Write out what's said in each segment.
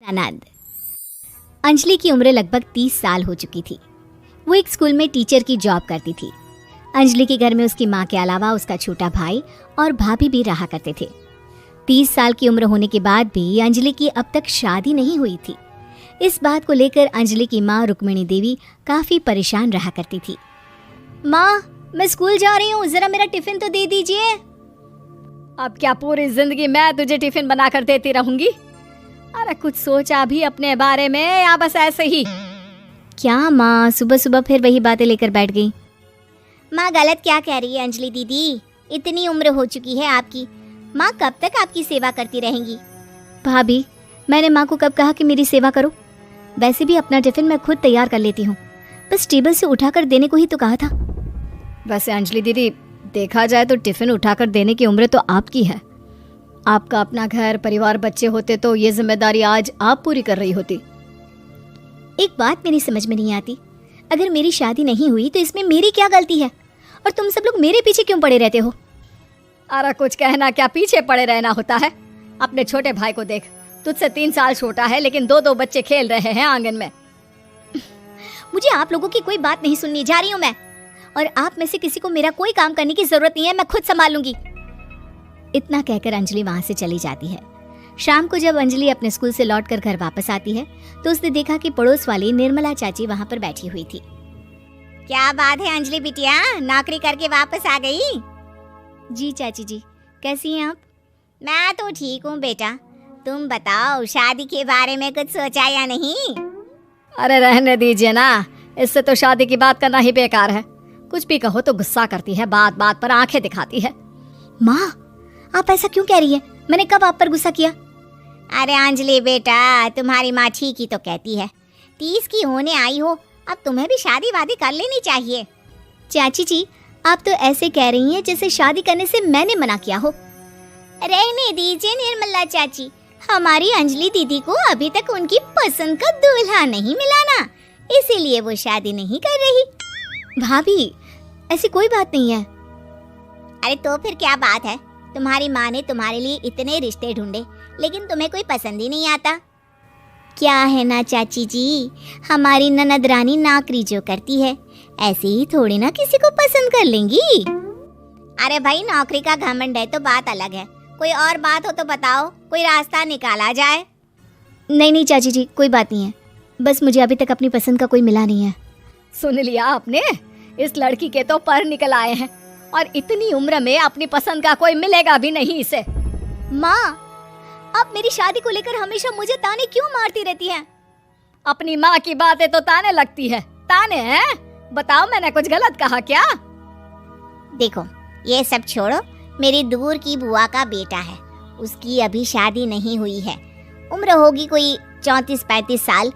आनंद। अंजलि की उम्र लगभग 30 साल हो चुकी थी। वो एक स्कूल में टीचर की जॉब करती थी। अंजलि के घर में उसकी माँ के अलावा उसका छोटा भाई और भाभी भी रहा करते थे। 30 साल की उम्र होने के बाद भी अंजलि की अब तक शादी नहीं हुई थी। इस बात को लेकर अंजलि की माँ रुक्मिणी देवी काफी परेशान रहा करती थी। माँ, मैं स्कूल जा रही हूँ, जरा मेरा टिफिन तो दे दीजिए। अब क्या पूरी जिंदगी मैं तुझे टिफिन बना कर देती रहूंगी? अरे कुछ सोचा भी अपने बारे में या बस ऐसे ही? क्या माँ, सुबह सुबह फिर वही बातें लेकर बैठ गई। माँ गलत क्या कह रही है अंजलि दीदी, इतनी उम्र हो चुकी है आपकी, माँ कब तक आपकी सेवा करती रहेंगी? भाभी, मैंने माँ को कब कहा कि मेरी सेवा करो? वैसे भी अपना टिफिन मैं खुद तैयार कर लेती हूँ, बस टेबल से उठाकर देने को ही तो कहा था। वैसे अंजलि दीदी, देखा जाए तो टिफिन उठाकर देने की उम्र तो आपकी है। आपका अपना घर परिवार बच्चे होते तो ये जिम्मेदारी आज आप पूरी कर रही होती। एक बात मेरी समझ में नहीं आती, अगर मेरी शादी नहीं हुई तो इसमें मेरी क्या गलती है और तुम सब लोग मेरे पीछे क्यों पड़े रहते हो? अरे कुछ कहना क्या पीछे पड़े रहना होता है? अपने छोटे भाई को देख, तुझसे 3 साल छोटा है लेकिन 2-2 बच्चे खेल रहे हैं आंगन में। मुझे आप लोगों की कोई बात नहीं सुननी, जा रही हूँ मैं। और आप में से किसी को मेरा कोई काम करने की जरूरत नहीं है, मैं खुद संभाल लूंगी। इतना कहकर अंजलि वहां से चली जाती है। शाम को जब अंजलि अपने स्कूल से लौटकर घर वापस आती है तो उसने देखा कि पड़ोस वाली निर्मला चाची वहां पर बैठी हुई थी। क्या बात है अंजलि बिटिया, नौकरी करके वापस आ गई? जी चाची जी, कैसी हैं आप? मैं तो ठीक हूँ बेटा, तुम बताओ शादी के बारे में कुछ सोचा या नहीं? अरे रहने दीजिए ना, इससे तो शादी की बात करना ही बेकार है। कुछ भी कहो तो गुस्सा करती है, बात बात पर आंखें दिखाती है। माँ, आप ऐसा क्यों कह रही है? मैंने कब आप पर गुस्सा किया? अरे अंजलि बेटा, तुम्हारी माँ ठीक ही तो कहती है, 30 की होने आई हो, अब तुम्हें भी शादी वादी कर लेनी चाहिए। चाची जी, आप तो ऐसे कह रही हैं जैसे शादी करने से मैंने मना किया हो। रहने दीजिए निर्मला चाची, हमारी अंजलि दीदी को अभी तक उनकी पसंद का दूल्हा नहीं मिला ना, इसीलिए वो शादी नहीं कर रही। भाभी, ऐसी कोई बात नहीं है। अरे तो फिर क्या बात है? तुम्हारी माँ ने तुम्हारे लिए इतने रिश्ते ढूंढे लेकिन तुम्हें कोई पसंद ही नहीं आता। क्या है ना चाची जी, हमारी ननद रानी नौकरी जो करती है ऐसे ही थोड़ी ना किसी को पसंद कर लेंगी। अरे भाई, नौकरी का घमंड है तो बात अलग है, कोई और बात हो तो बताओ, कोई रास्ता निकाला जाए। नहीं नहीं चाची जी, कोई बात नहीं है, बस मुझे अभी तक अपनी पसंद का कोई मिला नहीं है। सुन लिया आपने, इस लड़की के तो पर निकल आए हैं और इतनी उम्र में अपनी पसंद का कोई मिलेगा भी नहीं इसे। माँ, आप मेरी शादी को लेकर हमेशा मुझे ताने क्यों मारती रहती हैं? अपनी माँ की बातें तो ताने लगती है। ताने हैं? बताओ, मैंने कुछ गलत कहा क्या? देखो, ये सब छोड़ो, मेरी दूर की बुआ का बेटा है, उसकी अभी शादी नहीं हुई है, उम्र होगी कोई 34-35 साल।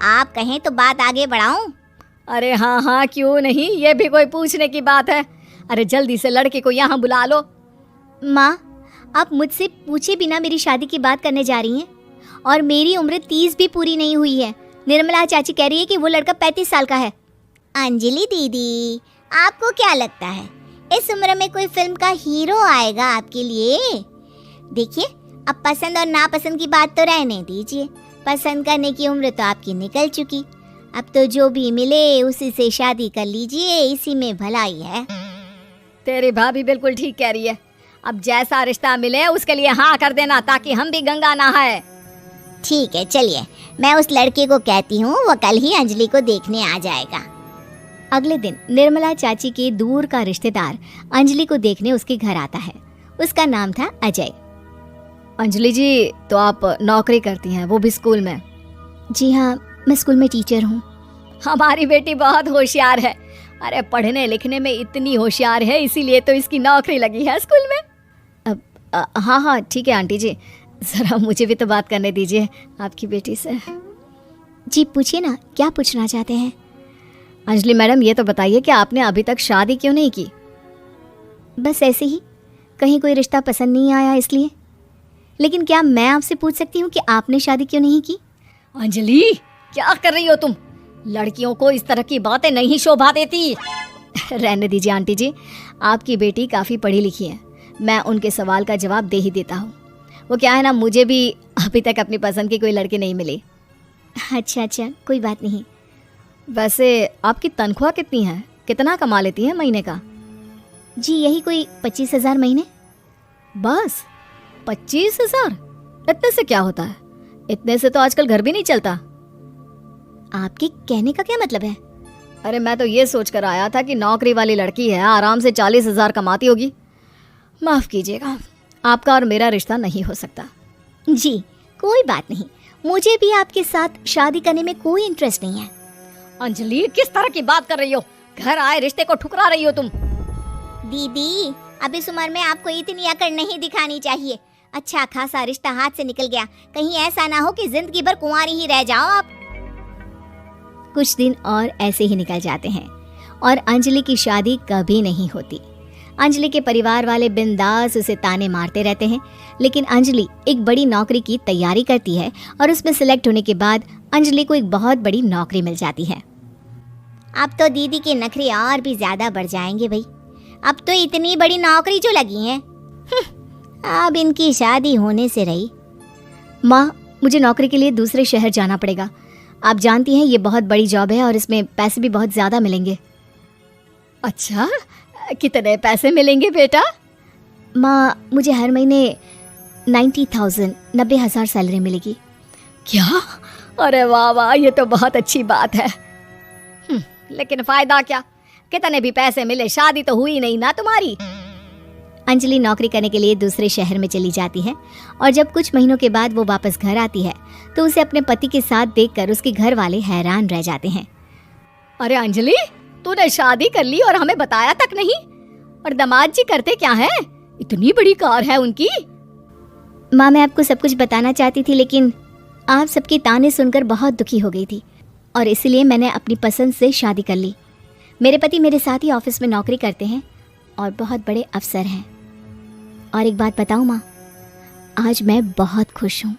आप कहें तो बात आगे बढ़ाऊं? अरे हाँ हाँ, क्यों नहीं, ये भी कोई पूछने की बात है। अरे जल्दी से लड़के को यहाँ बुला लो। माँ, आप मुझसे पूछे बिना मेरी शादी की बात करने जा रही हैं और मेरी उम्र 30 भी पूरी नहीं हुई है। निर्मला चाची कह रही है कि वो लड़का 35 साल का है। अंजलि दीदी, आपको क्या लगता है इस उम्र में कोई फिल्म का हीरो आएगा आपके लिए? देखिए, अब पसंद और नापसंद की बात तो रहने दीजिए, पसंद करने की उम्र तो आपकी निकल चुकी, अब तो जो भी मिले उसी से शादी कर लीजिए, इसी में भलाई है। तेरी भाभी बिल्कुल ठीक कह रही है, अब जैसा रिश्ता मिले उसके लिए हाँ कर देना ताकि हम भी गंगा नहाए। ठीक है, चलिए मैं उस लड़के को कहती हूँ, वो कल ही अंजलि को देखने आ जाएगा। अगले दिन निर्मला चाची के दूर का रिश्तेदार अंजलि को देखने उसके घर आता है। उसका नाम था अजय। अंजलि जी, तो आप नौकरी करती हैं, वो भी स्कूल में? जी हाँ, मैं स्कूल में टीचर हूँ। हमारी बेटी बहुत होशियार है। अरे पढ़ने लिखने में इतनी होशियार है, इसीलिए तो इसकी नौकरी लगी है स्कूल में। हाँ हाँ ठीक है आंटी जी, ज़रा मुझे भी तो बात करने दीजिए आपकी बेटी से। जी पूछिए ना, क्या पूछना चाहते हैं? अंजलि मैडम, ये तो बताइए कि आपने अभी तक शादी क्यों नहीं की? बस ऐसे ही, कहीं कोई रिश्ता पसंद नहीं आया इसलिए। लेकिन क्या मैं आपसे पूछ सकती हूँ कि आपने शादी क्यों नहीं की? अंजलि, क्या कर रही हो तुम? लड़कियों को इस तरह की बातें नहीं शोभा देती। रहने दीजिए आंटी जी, आपकी बेटी काफ़ी पढ़ी लिखी है, मैं उनके सवाल का जवाब दे ही देता हूँ। वो क्या है ना, मुझे भी अभी तक अपनी पसंद की कोई लड़की नहीं मिली। अच्छा अच्छा, कोई बात नहीं। वैसे आपकी तनख्वाह कितनी है, कितना कमा लेती हैं महीने का? जी यही कोई 25,000 महीने। बस 25,000? इतने से क्या होता है? इतने से तो आजकल घर भी नहीं चलता। आपके कहने का क्या मतलब है? अरे मैं तो ये सोच कर आया था कि नौकरी वाली लड़की है, आराम से 40,000 कमाती होगी। माफ़ कीजिएगा, आपका और मेरा रिश्ता नहीं हो सकता। जी कोई बात नहीं, मुझे भी आपके साथ शादी करने में कोई इंटरेस्ट नहीं है। अंजलि, किस तरह की बात कर रही हो? घर आए रिश्ते को ठुकरा रही हो तुम। दीदी अब इस उम्र में आपको इतनी अकड़ नहीं दिखानी चाहिए। अच्छा खासा रिश्ता हाथ से निकल गया, कहीं ऐसा ना हो कि जिंदगी भर कुंवारी ही रह जाओ आप। कुछ दिन और ऐसे ही निकल जाते हैं और अंजलि की शादी कभी नहीं होती। अंजलि के परिवार वाले बिंदास उसे ताने मारते रहते हैं, लेकिन अंजलि एक बड़ी नौकरी की तैयारी करती है और उसमें सिलेक्ट होने के बाद अंजलि को एक बहुत बड़ी नौकरी मिल जाती है। अब तो दीदी के नखरे और भी ज्यादा बढ़ जाएंगे भाई, अब तो इतनी बड़ी नौकरी जो लगी है, अब इनकी शादी होने से रही। माँ, मुझे नौकरी के लिए दूसरे शहर जाना पड़ेगा। आप जानती हैं ये बहुत बड़ी जॉब है और इसमें पैसे भी बहुत ज़्यादा मिलेंगे। अच्छा, कितने पैसे मिलेंगे बेटा? माँ मुझे हर महीने 90,000 सैलरी मिलेगी। क्या? अरे वाह वाह, ये तो बहुत अच्छी बात है। लेकिन फ़ायदा क्या? कितने भी पैसे मिले, शादी तो हुई नहीं ना तुम्हारी। अंजलि नौकरी करने के लिए दूसरे शहर में चली जाती है और जब कुछ महीनों के बाद वो वापस घर आती है तो उसे अपने पति के साथ देखकर उसके घर वाले हैरान रह जाते हैं। अरे अंजलि, तूने शादी कर ली और हमें बताया तक नहीं। और दामाद जी करते क्या हैं? इतनी बड़ी कार है उनकी। माँ मैं आपको सब कुछ बताना चाहती थी, लेकिन आप सबके ताने सुनकर बहुत दुखी हो गई थी और इसलिए मैंने अपनी पसंद से शादी कर ली। मेरे पति मेरे साथ ही ऑफिस में नौकरी करते हैं और बहुत बड़े अफसर हैं। और एक बात बताऊँ माँ, आज मैं बहुत खुश हूँ।